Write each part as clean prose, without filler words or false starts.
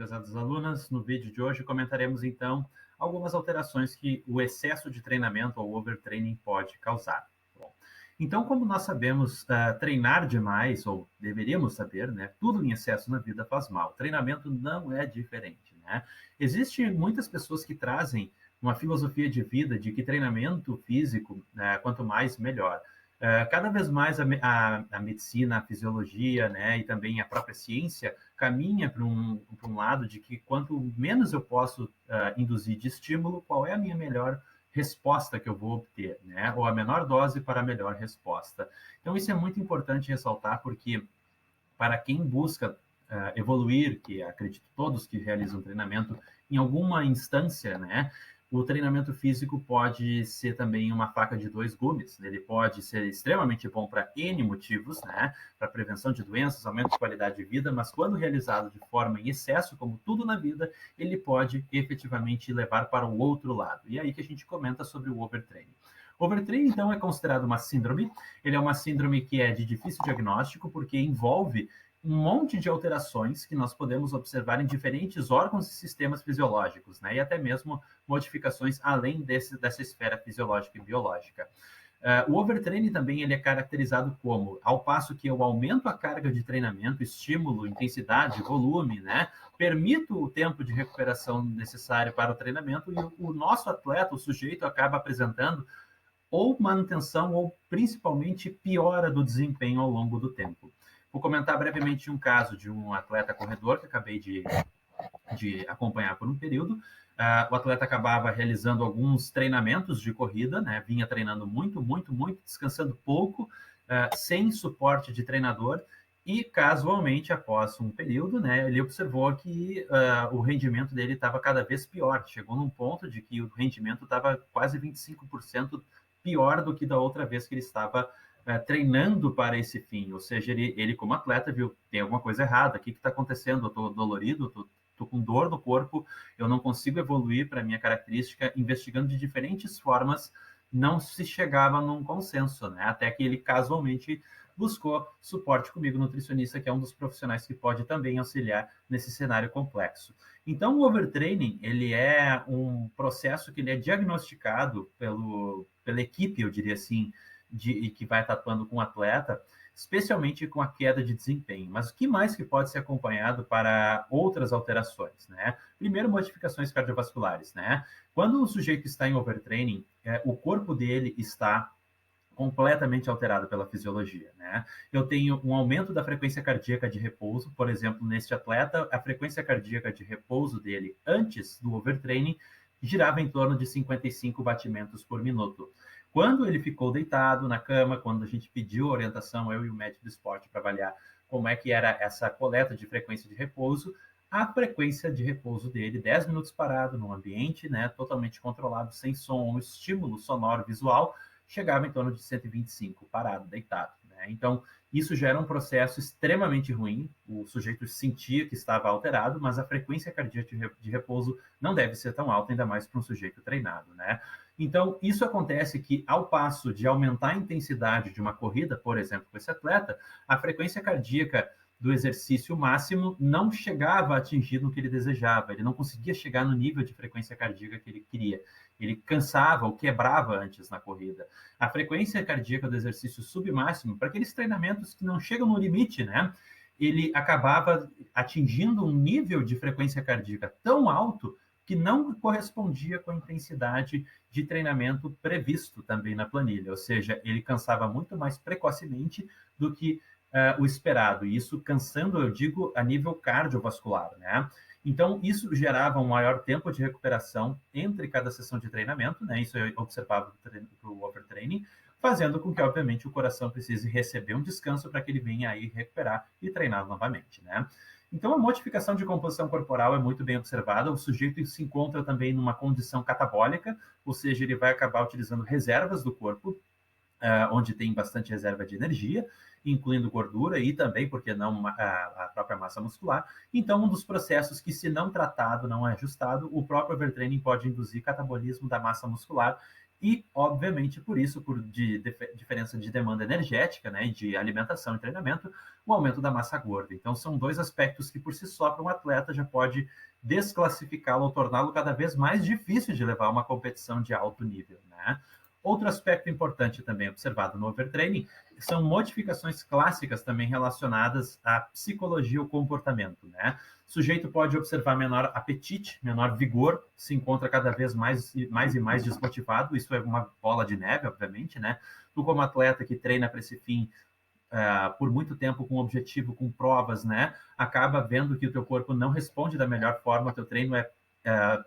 prezadas alunas. No vídeo de hoje comentaremos, então, algumas alterações que o excesso de treinamento ou overtraining pode causar. Bom, então, como nós sabemos, treinar demais, ou deveríamos saber, né, tudo em excesso na vida faz mal. Treinamento não é diferente, né? Existem muitas pessoas que trazem uma filosofia de vida de que treinamento físico, quanto mais, melhor. Cada vez mais a medicina, a fisiologia, né, e também a própria ciência caminha para um lado de que quanto menos eu posso induzir de estímulo, qual é a minha melhor resposta que eu vou obter, né? Ou a menor dose para a melhor resposta. Então, isso é muito importante ressaltar, porque para quem busca evoluir, que acredito todos que realizam treinamento, em alguma instância, né? O treinamento físico pode ser também uma faca de dois gumes. Ele pode ser extremamente bom para N motivos, né? Para prevenção de doenças, aumento de qualidade de vida, mas quando realizado de forma em excesso, como tudo na vida, ele pode efetivamente levar para o outro lado. E é aí que a gente comenta sobre o overtraining. Overtraining, então, é considerado uma síndrome. Ele é uma síndrome que é de difícil diagnóstico, porque envolve um monte de alterações que nós podemos observar em diferentes órgãos e sistemas fisiológicos, né? E até mesmo modificações além dessa esfera fisiológica e biológica. O overtraining também ele é caracterizado como, ao passo que eu aumento a carga de treinamento, estímulo, intensidade, volume, né? Permito o tempo de recuperação necessário para o treinamento, e o nosso atleta, o sujeito, acaba apresentando ou manutenção ou principalmente piora do desempenho ao longo do tempo. Vou comentar brevemente um caso de um atleta corredor que acabei de acompanhar por um período. O atleta acabava realizando alguns treinamentos de corrida, né? Vinha treinando muito, descansando pouco, sem suporte de treinador, e casualmente, após um período, né, ele observou que o rendimento dele estava cada vez pior. Chegou num ponto de que o rendimento estava quase 25% pior do que da outra vez que ele estava treinando para esse fim. Ou seja, ele como atleta viu, tem alguma coisa errada, o que está acontecendo? Eu estou dolorido, estou com dor no corpo, eu não consigo evoluir para a minha característica. Investigando de diferentes formas, não se chegava num consenso, né? Até que ele casualmente buscou suporte comigo, nutricionista, que é um dos profissionais que pode também auxiliar nesse cenário complexo. Então, o overtraining, ele é um processo que ele é diagnosticado pela equipe, eu diria assim, que vai estar atuando com o atleta, especialmente com a queda de desempenho. Mas o que mais que pode ser acompanhado para outras alterações, né? Primeiro, modificações cardiovasculares, né? Quando o sujeito está em overtraining, o corpo dele está completamente alterado pela fisiologia, né? Eu tenho um aumento da frequência cardíaca de repouso, por exemplo, neste atleta, a frequência cardíaca de repouso dele antes do overtraining girava em torno de 55 batimentos por minuto. Quando ele ficou deitado na cama, quando a gente pediu orientação, eu e o médico do esporte, para avaliar como é que era essa coleta de frequência de repouso, a frequência de repouso dele, 10 minutos parado num ambiente, né, totalmente controlado, sem som, estímulo sonoro, visual, chegava em torno de 125, parado, deitado, né? Então, isso gera um processo extremamente ruim. O sujeito sentia que estava alterado, mas a frequência cardíaca de repouso não deve ser tão alta, ainda mais para um sujeito treinado, né? Então, isso acontece que, ao passo de aumentar a intensidade de uma corrida, por exemplo, com esse atleta, a frequência cardíaca do exercício máximo não chegava a atingir no que ele desejava, ele não conseguia chegar no nível de frequência cardíaca que ele queria, ele cansava ou quebrava antes na corrida. A frequência cardíaca do exercício submáximo, para aqueles treinamentos que não chegam no limite, né, ele acabava atingindo um nível de frequência cardíaca tão alto que não correspondia com a intensidade de treinamento previsto também na planilha, ou seja, ele cansava muito mais precocemente do que o esperado, e isso cansando, eu digo, a nível cardiovascular, né? Então, isso gerava um maior tempo de recuperação entre cada sessão de treinamento, né? Isso é observado para o overtraining, fazendo com que, obviamente, o coração precise receber um descanso para que ele venha aí recuperar e treinar novamente, né? Então, a modificação de composição corporal é muito bem observada. O sujeito se encontra também numa condição catabólica, ou seja, ele vai acabar utilizando reservas do corpo, onde tem bastante reserva de energia, incluindo gordura e também, porque não, a própria massa muscular. Então, um dos processos que, se não tratado, não ajustado, o próprio overtraining pode induzir catabolismo da massa muscular e, obviamente, por isso, diferença de demanda energética, né, de alimentação e treinamento, o aumento da massa gorda. Então, são dois aspectos que, por si só, para um atleta já pode desclassificá-lo ou torná-lo cada vez mais difícil de levar uma competição de alto nível, né? Outro aspecto importante também observado no overtraining são modificações clássicas também relacionadas à psicologia ou comportamento, né? O sujeito pode observar menor apetite, menor vigor, se encontra cada vez mais e mais desmotivado, isso é uma bola de neve, obviamente, né? Tu como atleta que treina para esse fim por muito tempo com objetivo, com provas, né? Acaba vendo que o teu corpo não responde da melhor forma, teu treino é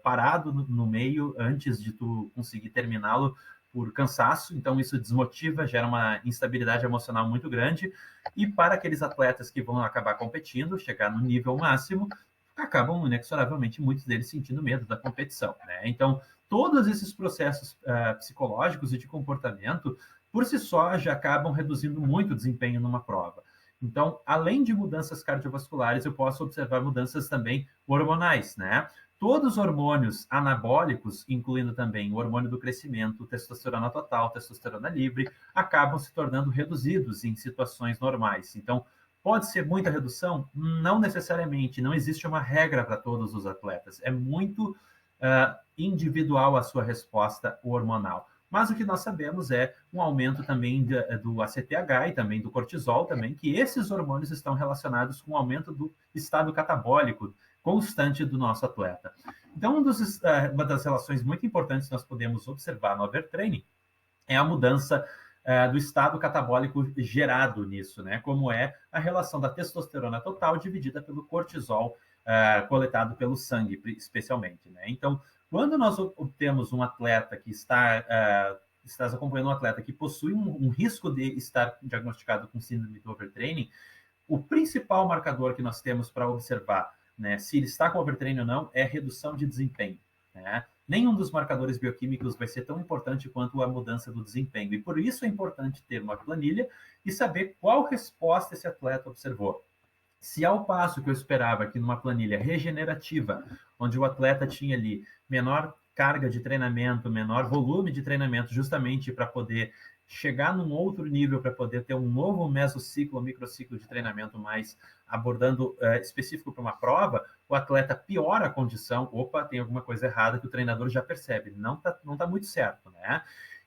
parado no meio antes de tu conseguir terminá-lo por cansaço, então isso desmotiva, gera uma instabilidade emocional muito grande, e para aqueles atletas que vão acabar competindo, chegar no nível máximo, acabam inexoravelmente muitos deles sentindo medo da competição, né? Então, todos esses processos psicológicos e de comportamento, por si só, já acabam reduzindo muito o desempenho numa prova. Então, além de mudanças cardiovasculares, eu posso observar mudanças também hormonais, né? Todos os hormônios anabólicos, incluindo também o hormônio do crescimento, testosterona total, testosterona livre, acabam se tornando reduzidos em situações normais. Então, pode ser muita redução? Não necessariamente, não existe uma regra para todos os atletas. É muito individual a sua resposta hormonal. Mas o que nós sabemos é um aumento também do ACTH e também do cortisol, também, que esses hormônios estão relacionados com o aumento do estado catabólico constante do nosso atleta. Então, uma das relações muito importantes que nós podemos observar no overtraining é a mudança do estado catabólico gerado nisso, né? Como é a relação da testosterona total dividida pelo cortisol coletado pelo sangue, especialmente, né? Então, quando nós obtemos um atleta que estás acompanhando um atleta que possui um risco de estar diagnosticado com síndrome do overtraining, o principal marcador que nós temos para observar, né, se ele está com overtraining ou não, é redução de desempenho, né? Nenhum dos marcadores bioquímicos vai ser tão importante quanto a mudança do desempenho. E por isso é importante ter uma planilha e saber qual resposta esse atleta observou. Se ao passo que eu esperava que numa planilha regenerativa, onde o atleta tinha ali menor carga de treinamento, menor volume de treinamento, justamente para poder chegar num outro nível, para poder ter um novo mesociclo, microciclo de treinamento mais abordando específico para uma prova, o atleta piora a condição, opa, tem alguma coisa errada que o treinador já percebe, não tá muito certo, né?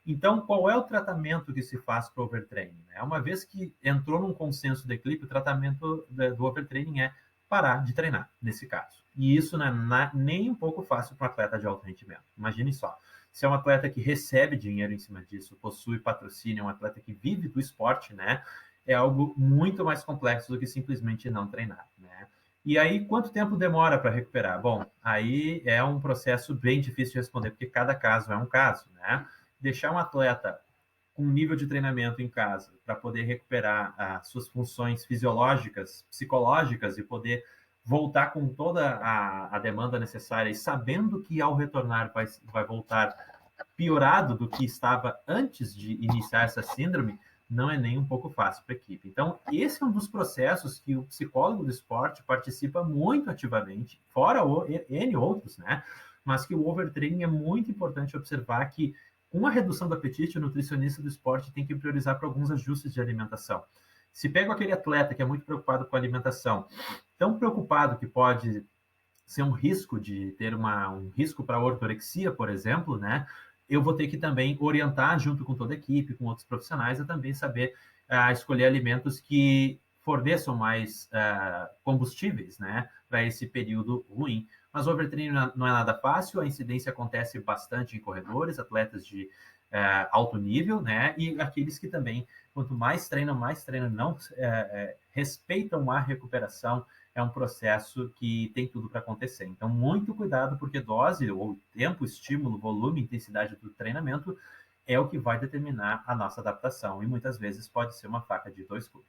Então, qual é o tratamento que se faz para o overtraining? Uma vez que entrou num consenso de equipe, o tratamento do overtraining é parar de treinar, nesse caso. E isso não é nem um pouco fácil para um atleta de alto rendimento. Imagine só, se é um atleta que recebe dinheiro em cima disso, possui patrocínio, é um atleta que vive do esporte, né? É algo muito mais complexo do que simplesmente não treinar, né? E aí, quanto tempo demora para recuperar? Bom, aí é um processo bem difícil de responder, porque cada caso é um caso, né? Deixar um atleta com um nível de treinamento em casa para poder recuperar as suas funções fisiológicas, psicológicas e poder voltar com toda a demanda necessária e sabendo que ao retornar vai voltar piorado do que estava antes de iniciar essa síndrome, não é nem um pouco fácil para a equipe. Então, esse é um dos processos que o psicólogo do esporte participa muito ativamente, fora N outros, né? Mas que o overtraining é muito importante observar que com a redução do apetite, o nutricionista do esporte tem que priorizar para alguns ajustes de alimentação. Se pega aquele atleta que é muito preocupado com a alimentação, tão preocupado que pode ser um risco de ter um risco para ortorexia, por exemplo, né? Eu vou ter que também orientar junto com toda a equipe, com outros profissionais, a também saber escolher alimentos que forneçam mais combustíveis, né, para esse período ruim. Mas o overtraining não é nada fácil, a incidência acontece bastante em corredores, atletas de alto nível, né, e aqueles que também, quanto mais treinam, não respeitam a recuperação, é um processo que tem tudo para acontecer. Então, muito cuidado, porque dose, ou tempo, estímulo, volume, intensidade do treinamento é o que vai determinar a nossa adaptação. E muitas vezes pode ser uma faca de dois gumes.